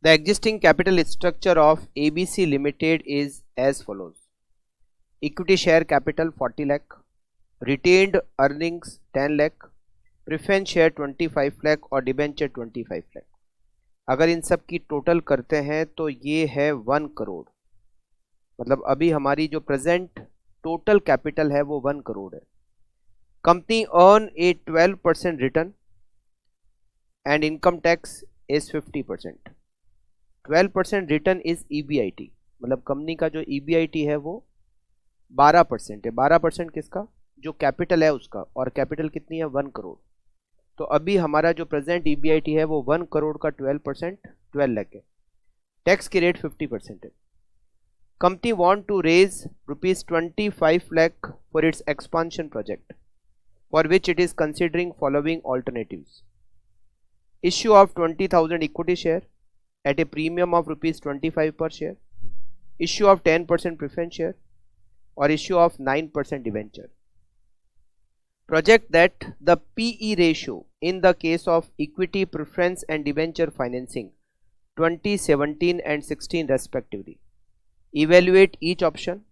The existing capital structure of ABC Limited is as follows. Equity share capital 40 lakh, retained earnings 10 lakh, preference share 25 lakh और debenture 25 lakh. अगर इन सब की total करते हैं तो ये है 1 करोड़। मतलब अभी हमारी जो प्रेजेंट टोटल कैपिटल है वो 1 करोड़ है। Company earn A 12% return and income tax is 50%। 12% return is EBIT, मतलब कंपनी का जो ईबीआईटी है वो 12% है। 12% किसका? जो कैपिटल है उसका, और कैपिटल कितनी है? 1 करोड़। तो अभी हमारा जो प्रेजेंट ईबीआईटी है वो 1 करोड़ का 12% 12 लाख है। टैक्स की रेट 50% है। Company want to raise ₹25 lakh for its expansion project, for which it is considering following alternatives. Issue of 20,000 equity share at a premium of ₹25 per share, issue of 10% preference share, or issue of 9% debenture. Project that the PE ratio in the case of equity preference and debenture financing 2017 and 16 respectively. Evaluate each option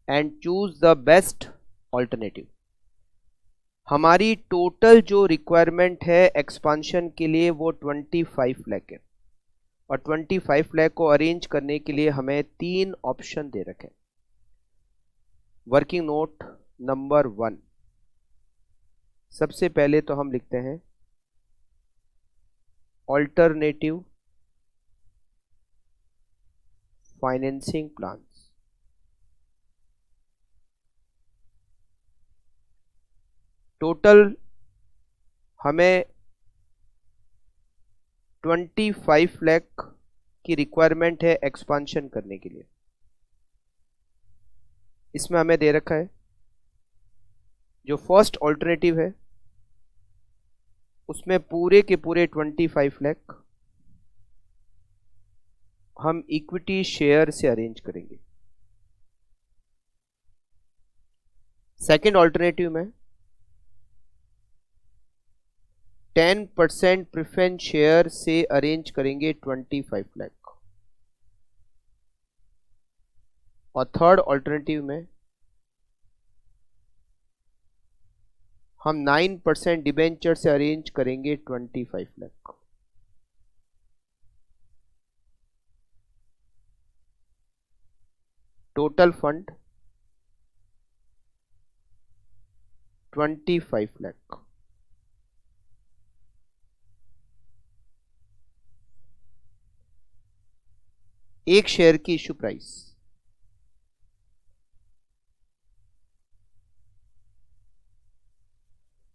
and choose the best alternative. हमारी total जो requirement है expansion के लिए वो 25 लाख है, और 25 लाख को arrange करने के लिए हमें 3 ऑप्शन दे रखे। वर्किंग नोट नंबर 1, सबसे पहले तो हम लिखते हैं ऑल्टरनेटिव फाइनेंसिंग प्लान्स। टोटल हमें 25 लाख की रिक्वायरमेंट है एक्सपांशन करने के लिए। इसमें हमें दे रखा है जो फर्स्ट ऑल्टरनेटिव है उसमें पूरे के पूरे 25 लाख हम इक्विटी शेयर से अरेंज करेंगे। सेकंड ऑल्टरनेटिव में 10% प्रेफरेंस शेयर से अरेंज करेंगे 25 लाख, और थर्ड ऑल्टरनेटिव में हम 9% डिबेंचर से अरेंज करेंगे 25 लाख। Total fund 25 lakh. एक शेयर की इश्यू प्राइस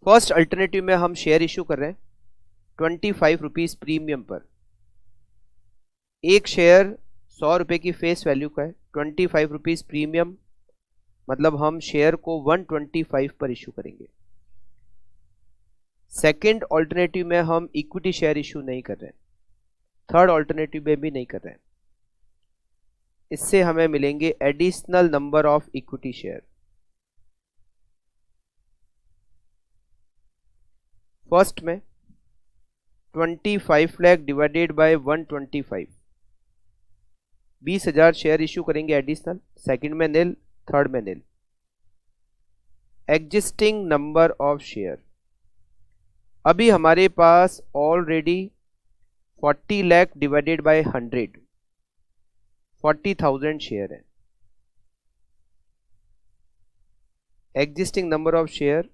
फर्स्ट अल्टरनेटिव में हम शेयर इश्यू कर रहे हैं 25 रुपीज प्रीमियम पर। एक शेयर 100 रुपए की फेस वैल्यू का है, 25 रुपीज प्रीमियम, मतलब हम शेयर को 125 पर इश्यू करेंगे। सेकंड ऑल्टरनेटिव में हम इक्विटी शेयर इश्यू नहीं कर रहे हैं, थर्ड ऑल्टरनेटिव में भी नहीं कर रहे हैं। इससे हमें मिलेंगे additional number of equity share. First में 25 lakh divided by 125, 20,000 share issue करेंगे एडिशनल। सेकंड में नील, थर्ड में nil. Existing number of share, अभी हमारे पास already 40 lakh divided by 100, 40,000 share है। एग्जिस्टिंग नंबर ऑफ शेयर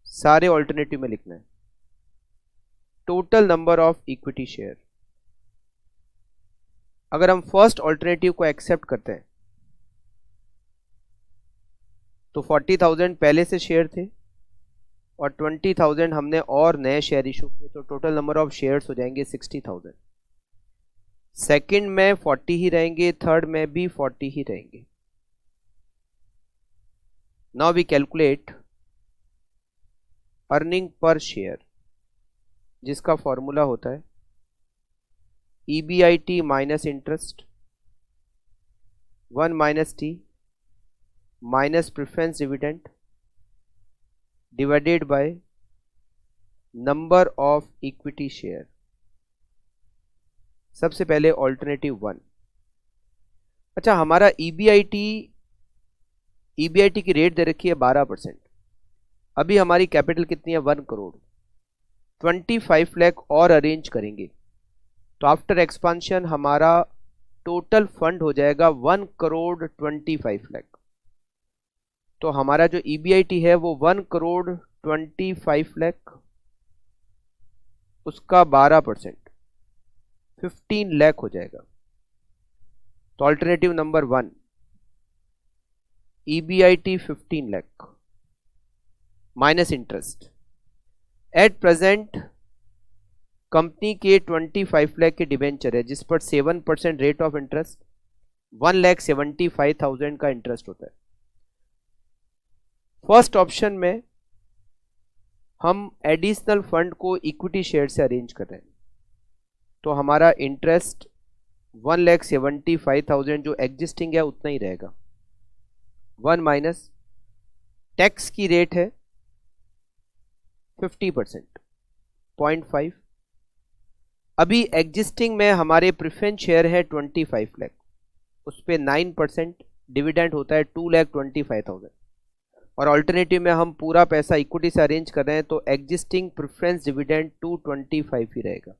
सारे ऑल्टरनेटिव में लिखना है। Total number of equity share, अगर हम फर्स्ट ऑल्टरनेटिव को एक्सेप्ट करते हैं तो 40,000 पहले से शेयर थे और 20,000 हमने और नए शेयर इशू किए, तो टोटल नंबर ऑफ शेयर्स हो जाएंगे 60,000। सेकंड में 40 ही रहेंगे, थर्ड में भी 40 ही रहेंगे। Now we calculate earning per share, जिसका फॉर्मूला होता है EBIT minus interest 1 minus T minus preference dividend divided by number of equity share. सबसे पहले ऑल्टरनेटिव 1। अच्छा, हमारा ईबीआईटी की रेट दे रखी है 12%। अभी हमारी कैपिटल कितनी है? 1 करोड़। 25 लाख और अरेंज करेंगे तो आफ्टर एक्सपांशन हमारा टोटल फंड हो जाएगा 1 करोड़ 25 लाख। तो हमारा जो ईबीआईटी है वो 1 करोड़ 25 लाख, उसका 12% 15 लाख हो जाएगा। तो alternative number 1, EBIT 15 lakh minus interest. At present company के 25 लाख के डिबेंचर है जिस पर 7% रेट ऑफ इंटरेस्ट 1,75,000 का इंटरेस्ट होता है। फर्स्ट ऑप्शन में हम एडिशनल फंड को इक्विटी शेयर से अरेंज कर रहे हैं, तो हमारा इंटरेस्ट 1,75,000 जो एग्जिस्टिंग है उतना ही रहेगा। 1 माइनस टैक्स की रेट है 50%, 0.5। अभी एग्जिस्टिंग में हमारे प्रेफरेंस शेयर है 25 लाख, उस पर 9% डिविडेंड होता है 2,25,000। और अल्टरनेटिव में हम पूरा पैसा इक्विटी से अरेंज कर रहे हैं तो एग्जिस्टिंग प्रेफरेंस डिविडेंड 225 ही रहेगा,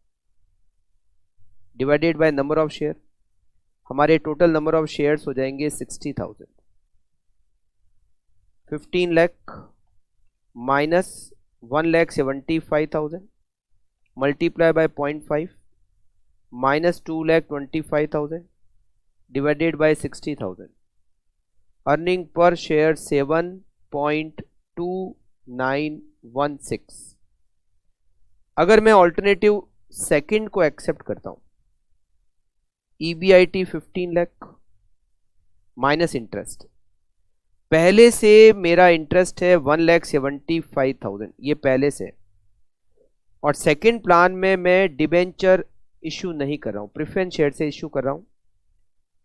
divided by number of share. हमारे टोटल नंबर ऑफ शेयर्स हो जाएंगे 60,000। 15 lakh minus 1,75,000 multiply by 0.5 minus 2,25,000 divided bye 60,000। Earning per share 7.2916। अगर मैं ऑल्टरनेटिव सेकंड को एक्सेप्ट करता हूं, ईबीआईटी 15 लाख माइनस इंटरेस्ट। पहले से मेरा इंटरेस्ट है 1,75,000, ये पहले से। और सेकंड प्लान में मैं डिबेंचर इशू नहीं कर रहा हूं, प्रेफरेंस शेयर से इशू कर रहा हूं,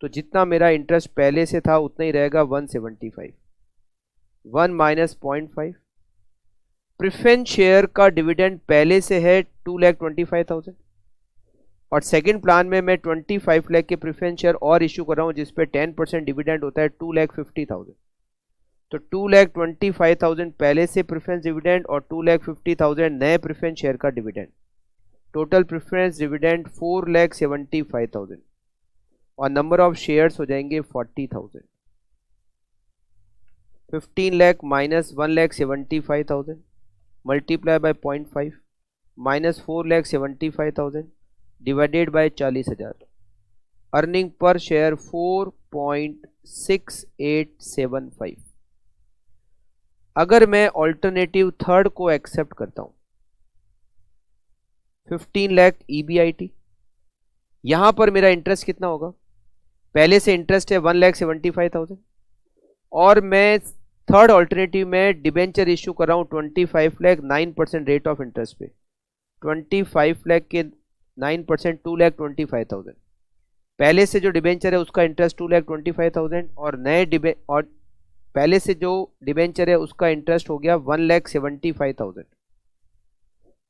तो जितना मेरा इंटरेस्ट पहले से था उतना ही रहेगा 175। 1 माइनस 0.5। प्रेफरेंस शेयर का डिविडेंड पहले से है 2,25,000 और सेकंड प्लान में मैं 25 लाख के प्रेफरेंस शेयर और इशू कर रहा हूं जिस पे 10% डिविडेंड होता है 2,50,000। तो 2,25,000 पहले से प्रेफरेंस डिविडेंड और 2,50,000 नए प्रेफरेंस शेयर का डिविडेंड। टोटल प्रेफरेंस डिविडेंड 4,75,000 और नंबर ऑफ शेयर्स हो जाएंगे 40,000। 15 lakh minus 1,75,000 multiply by 0.5 minus 4,75,000 divided by 40,000। Earning per share 4.6875। अगर मैं ऑल्टरनेटिव थर्ड को एक्सेप्ट करता हूं, 15 लाख ईबीआईटी, यहां पर मेरा इंटरेस्ट कितना होगा? पहले से इंटरेस्ट है 1,75,000 और मैं थर्ड ऑल्टरनेटिव में डिबेंचर इश्यू कर रहा हूं 25 लाख 9% रेट ऑफ इंटरेस्ट पे। 25 लाख के 9% 2,25,000। पहले से जो डिबेंचर है उसका इंटरेस्ट 2,25,000 और पहले से जो डिबेंचर है उसका इंटरेस्ट हो गया 1,75,000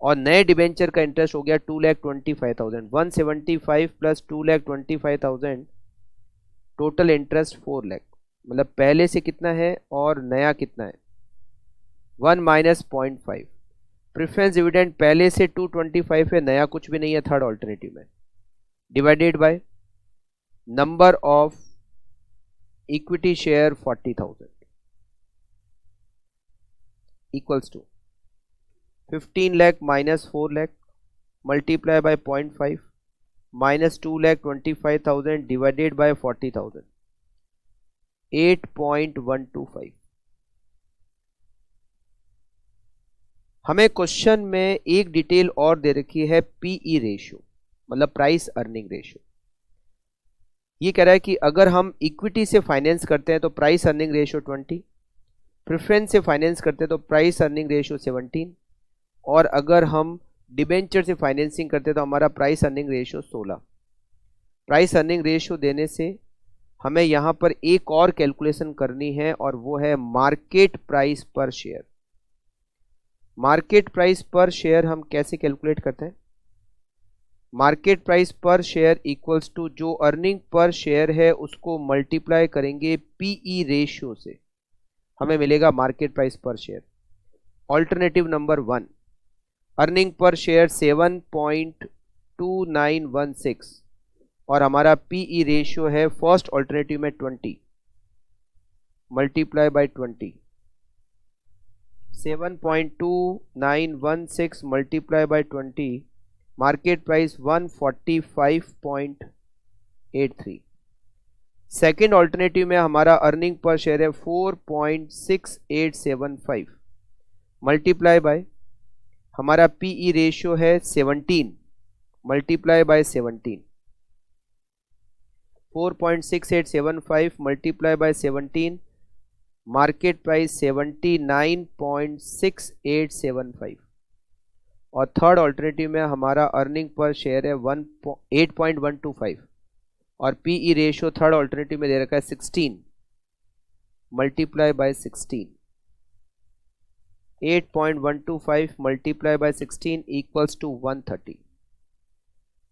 और नए डिबेंचर का इंटरेस्ट हो गया 2,25,000। 175 प्लस 2,25,000 टोटल इंटरेस्ट 4 लाख। मतलब पहले से कितना है और नया कितना है? 1 माइनस 0.5। प्रेफरेंस डिविडेंड पहले से 225 है, नया कुछ भी नहीं है थर्ड ऑल्टरनेटिव में, divided by number of equity share 40,000 equals to 15 lakh minus 4 lakh multiply by 0.5 minus 2,25,000 divided by 40,000, 8.125। हमें क्वेश्चन में एक डिटेल और दे रखी है पीई रेशियो, मतलब प्राइस अर्निंग रेशियो। ये कह रहा है कि अगर हम इक्विटी से फाइनेंस करते हैं तो प्राइस अर्निंग रेशियो 20, प्रेफरेंस से फाइनेंस करते हैं तो प्राइस अर्निंग रेशियो 17 और अगर हम डिबेंचर से फाइनेंसिंग करते हैं तो हमारा price earning ratio 16। Price earning ratio देने से हमें यहाँ पर एक और कैलकुलेशन करनी है और वो है मार्केट प्राइस पर शेयर। मार्केट प्राइस पर शेयर हम कैसे कैलकुलेट करते हैं? मार्केट प्राइस पर शेयर इक्वल्स टू जो अर्निंग पर शेयर है उसको मल्टीप्लाई करेंगे पीई रेशियो से, हमें मिलेगा मार्केट प्राइस पर share. Alternative number 1, earning per share 7.2916 और हमारा पीई रेशियो है फर्स्ट ऑल्टरनेटिव में 20 multiply by 20, 7.2916 multiply by 20, market price 145.83। Second alternative में हमारा अर्निंग पर शेयर है 4.6875 मल्टीप्लाई बाय हमारा पीई रेशियो है 17 multiply by 17, 4.6875 multiply by 17, market price 79.6875 और थर्ड ऑल्टरनेटिव में हमारा अर्निंग पर शेयर है 8.125 और पीई रेशियो थर्ड ऑल्टरनेटिव में दे रखा है 16 multiply by 16, 8.125 multiply by 16 equals to 130।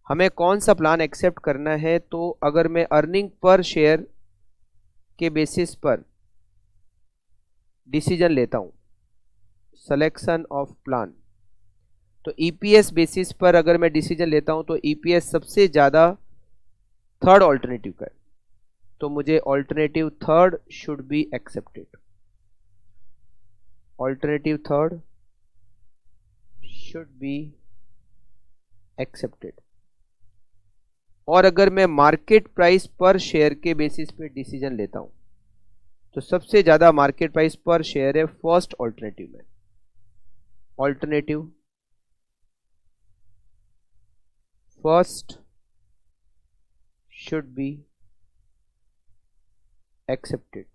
हमें कौन सा प्लान एक्सेप्ट करना है? तो अगर मैं अर्निंग पर शेयर के बेसिस पर डिसीजन लेता हूं, सिलेक्शन ऑफ प्लान, तो ईपीएस बेसिस पर अगर मैं डिसीजन लेता हूं तो ईपीएस सबसे ज्यादा थर्ड ऑल्टरनेटिव का है, तो मुझे alternative third should be accepted, alternative third should be accepted. और अगर मैं मार्केट प्राइस पर शेयर के बेसिस पे डिसीजन लेता हूं तो सबसे ज्यादा मार्केट प्राइस पर शेयर है फर्स्ट ऑल्टरनेटिव में, alternative first should be accepted.